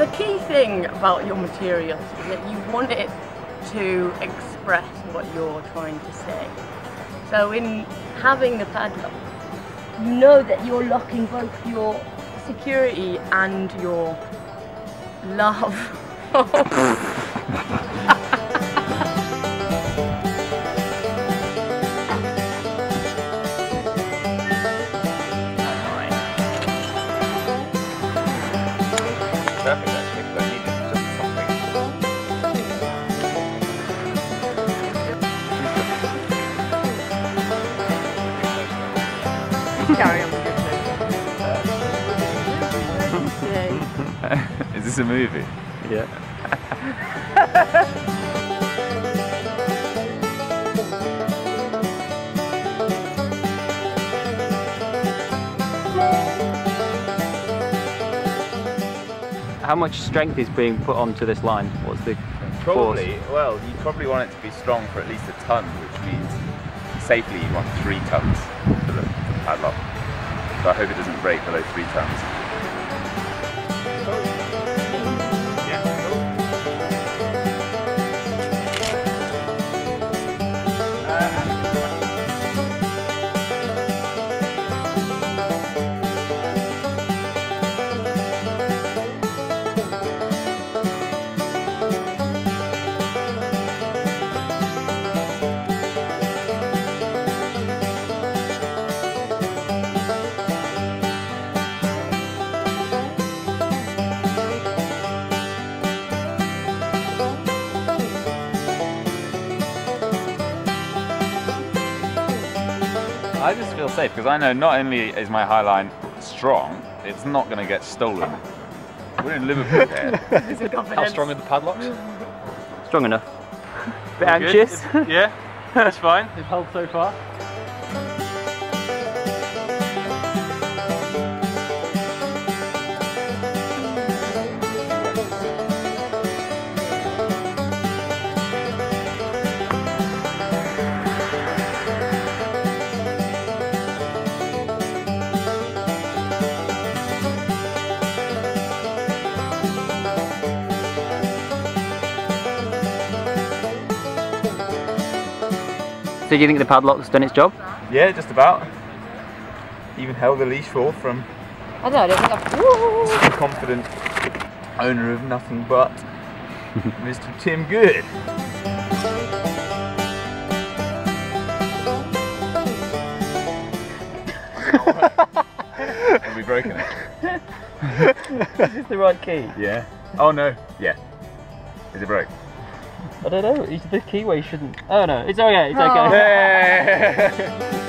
The key thing about your materials is that you want it to express what you're trying to say. So in having the padlock, you know that you're locking both your security and your love. Perfect actually, because I need just something. Carry on with your Is this a movie? Yeah. How much strength is being put onto this line? What's the Probably, force? well, you probably want it to be strong for at least a tonne, which means safely you want 3 tonnes for the padlock. So I hope it doesn't break below 3 tonnes. I just feel safe because I know not only is my highline strong, it's not going to get stolen. We're in Liverpool here. How strong are the padlocks? Strong enough. Bit All anxious. good? Yeah, it's fine. They've held so far. So do you think the padlock's done its job? Yeah, just about. Even held the leash for from I don't know, I think the confident owner of nothing but Mr. Tim Good. Have we broken it? Is this the right key? Yeah. Oh no. Yeah. Is it broke? I don't know, it's the keyway shouldn't... Oh no, it's okay, it's Oh. okay. Hey!